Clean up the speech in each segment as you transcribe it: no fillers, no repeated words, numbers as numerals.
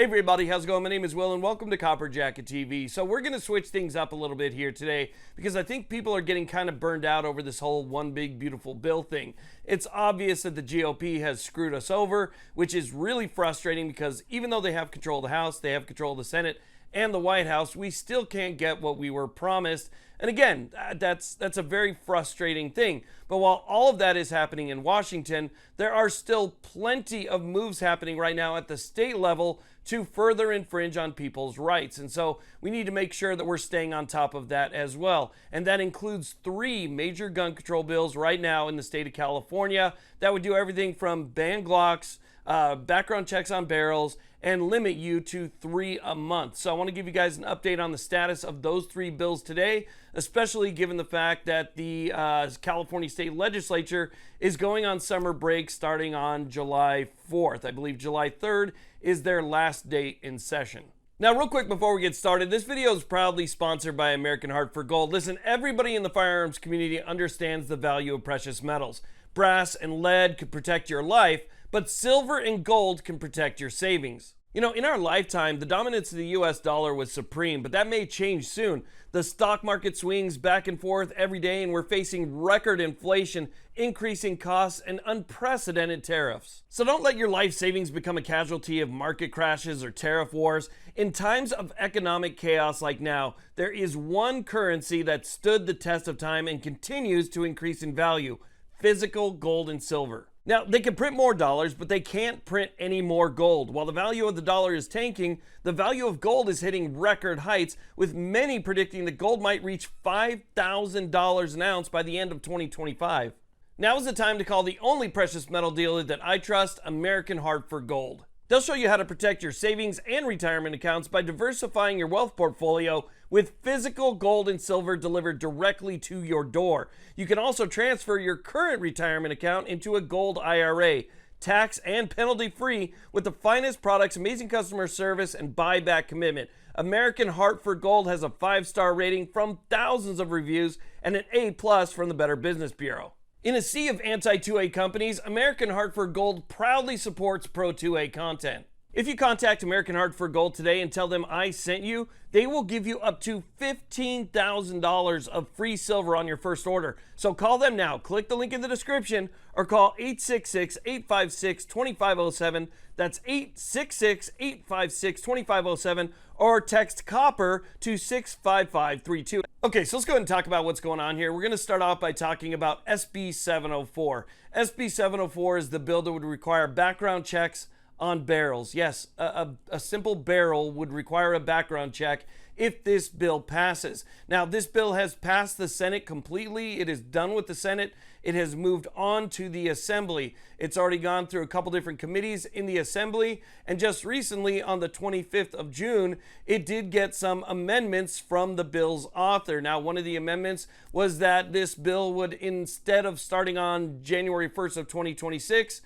everybody, how's it going? My name is Will and welcome to Copper Jacket TV. So we're going to switch things up a little bit here today because I think people are getting kind of burned out over this whole one big beautiful bill thing. It's obvious that the GOP has screwed us over, which is really frustrating because even though they have control of the House, they have control of the Senate and the White House, we still can't get what we were promised. And again, that's a very frustrating thing. But while all of that is happening in Washington, there are still plenty of moves happening right now at the state level to further infringe on people's rights. And so we need to make sure that we're staying on top of that as well. And that includes 3 major gun control bills right now in the state of California that would do everything from ban glocks, background checks on barrels, and limit you to 3 a month. So I want to give you guys an update on the status of those 3 bills today, especially given the fact that the California state legislature is going on summer break starting on July 4th. I believe July 3rd is their last date in session. Now, real quick before we get started, this video is proudly sponsored by American Heart for Gold. Listen, everybody in the firearms community understands the value of precious metals. Brass and lead could protect your life, but silver and gold can protect your savings. You know, in our lifetime, the dominance of the US dollar was supreme, but that may change soon. The stock market swings back and forth every day, and we're facing record inflation, increasing costs, and unprecedented tariffs. So don't let your life savings become a casualty of market crashes or tariff wars. In times of economic chaos like now, there is one currency that stood the test of time and continues to increase in value: physical gold and silver. Now, they can print more dollars, but they can't print any more gold. While the value of the dollar is tanking, the value of gold is hitting record heights, with many predicting that gold might reach $5,000 an ounce by the end of 2025. Now is the time to call the only precious metal dealer that I trust, American Heart for Gold. They'll show you how to protect your savings and retirement accounts by diversifying your wealth portfolio with physical gold and silver delivered directly to your door. You can also transfer your current retirement account into a gold IRA, tax and penalty free, with the finest products, amazing customer service, and buyback commitment. American Heart for Gold has a 5-star rating from thousands of reviews and an A+ from the Better Business Bureau. In a sea of anti-2A companies, American Heart for Gold proudly supports pro-2A content. If you contact American Heart for Gold today and tell them I sent you, they will give you up to $15,000 of free silver on your first order. So call them now. Click the link in the description or call 866-856-2507. That's 866-856-2507, or text COPPER to 65532. Okay, so let's go ahead and talk about what's going on here. We're going to start off by talking about SB 704. SB 704 is the bill that would require background checks on barrels. Yes, a simple barrel would require a background check if this bill passes. Now, this bill has passed the Senate completely. It is done with the Senate. It has moved on to the Assembly. It's already gone through a couple different committees in the Assembly, and just recently on the 25th of June, it did get some amendments from the bill's author. Now, one of the amendments was that this bill would, instead of starting on January 1st of 2026,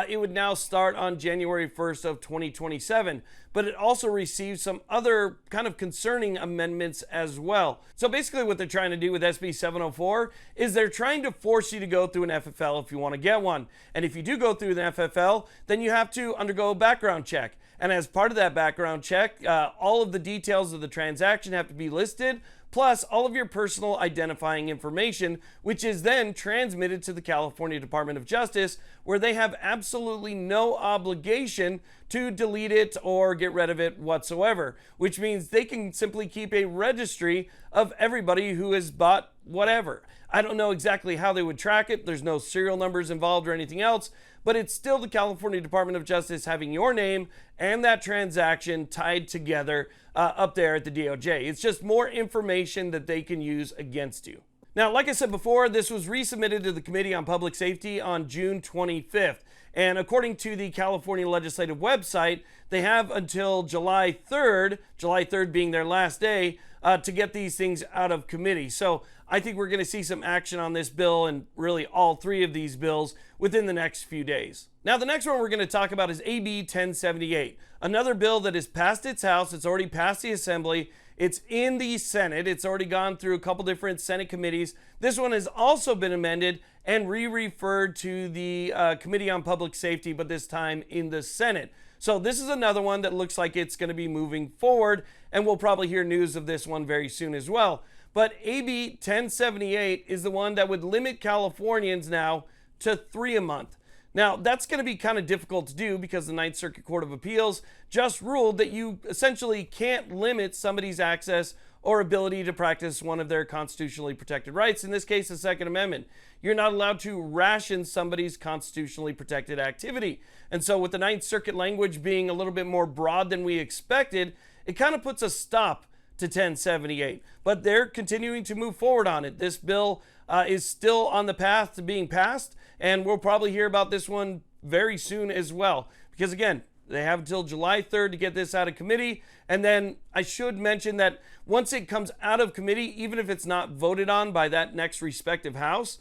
it would now start on January 1st of 2027. But it also received some other kind of concerning amendments as well. So basically what they're trying to do with SB 704 is they're trying to force you to go through an FFL if you want to get one. And if you do go through an FFL, then you have to undergo a background check. And as part of that background check, all of the details of the transaction have to be listed, plus all of your personal identifying information, which is then transmitted to the California Department of Justice, where they have absolutely no obligation to delete it or get rid of it whatsoever, which means they can simply keep a registry of everybody who has bought whatever. I don't know exactly how they would track it. There's no serial numbers involved or anything else, but it's still the California Department of Justice having your name and that transaction tied together up there at the DOJ. It's just more information that they can use against you. Now, like I said before, this was resubmitted to the Committee on Public Safety on June 25th. And according to the California Legislative website, they have until July 3rd being their last day, to get these things out of committee. So I think we're going to see some action on this bill, and really all 3 of these bills, within the next few days. Now, the next one we're going to talk about is AB 1078, another bill that has passed its House. It's already passed the Assembly. It's in the Senate. It's already gone through a couple different Senate committees. This one has also been amended and re-referred to the Committee on Public Safety, but this time in the Senate. So this is another one that looks like it's going to be moving forward, and we'll probably hear news of this one very soon as well. But AB 1078 is the one that would limit Californians now to 3 a month. Now, that's going to be kind of difficult to do because the Ninth Circuit Court of Appeals just ruled that you essentially can't limit somebody's access or ability to practice one of their constitutionally protected rights, in this case, the Second Amendment. You're not allowed to ration somebody's constitutionally protected activity. And so with the Ninth Circuit language being a little bit more broad than we expected, it kind of puts a stop to 1078. But they're continuing to move forward on it. This bill is still on the path to being passed, and we'll probably hear about this one very soon as well. Because again, they have until July 3rd to get this out of committee. And then I should mention that once it comes out of committee, even if it's not voted on by that next respective house,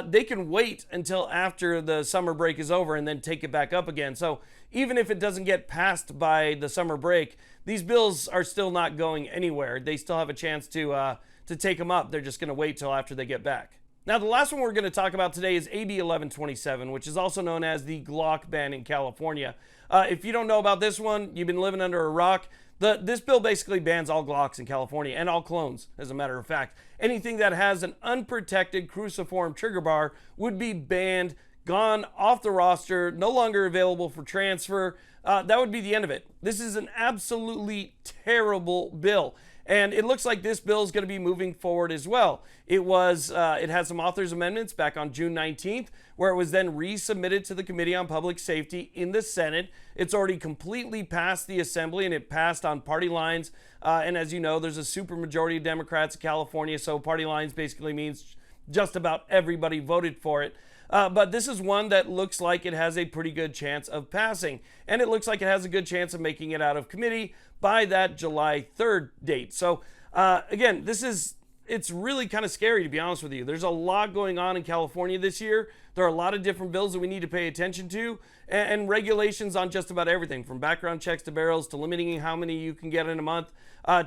they can wait until after the summer break is over and then take it back up again. So even if it doesn't get passed by the summer break, these bills are still not going anywhere. They still have a chance to take them up. They're just going to wait till after they get back. Now, the last one we're going to talk about today is AB 1127, which is also known as the Glock ban in California. If you don't know about this one, you've been living under a rock. This bill basically bans all Glocks in California and all clones, as a matter of fact. Anything that has an unprotected cruciform trigger bar would be banned, gone off the roster, no longer available for transfer. That would be the end of it. This is an absolutely terrible bill. And it looks like this bill is going to be moving forward as well. It had some authors' amendments back on June 19th, where it was then resubmitted to the Committee on Public Safety in the Senate. It's already completely passed the Assembly, and it passed on party lines. And as you know, there's a supermajority of Democrats in California, so party lines basically means just about everybody voted for it. But this is one that looks like it has a pretty good chance of passing. And it looks like it has a good chance of making it out of committee by that July 3rd date. So again, it's really kind of scary, to be honest with you. There's a lot going on in California this year. There are a lot of different bills that we need to pay attention to, and regulations on just about everything, from background checks to barrels to limiting how many you can get in a month,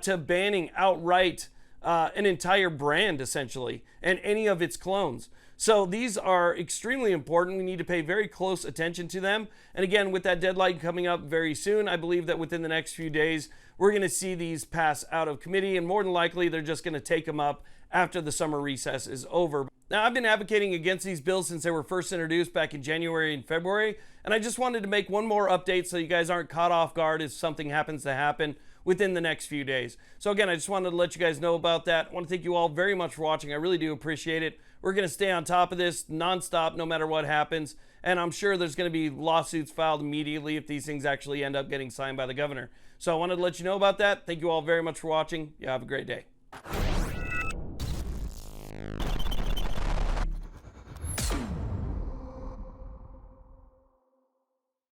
to banning outright an entire brand, essentially, and any of its clones. So these are extremely important. We need to pay very close attention to them. And again, with that deadline coming up very soon, I believe that within the next few days, we're going to see these pass out of committee, and more than likely, they're just going to take them up after the summer recess is over. Now, I've been advocating against these bills since they were first introduced back in January and February, and I just wanted to make one more update so you guys aren't caught off guard if something happens to happen within the next few days. So again, I just wanted to let you guys know about that. I want to thank you all very much for watching. I really do appreciate it. We're going to stay on top of this nonstop no matter what happens, and I'm sure there's going to be lawsuits filed immediately if these things actually end up getting signed by the governor. So I wanted to let you know about that. Thank you all very much for watching. You have a great day.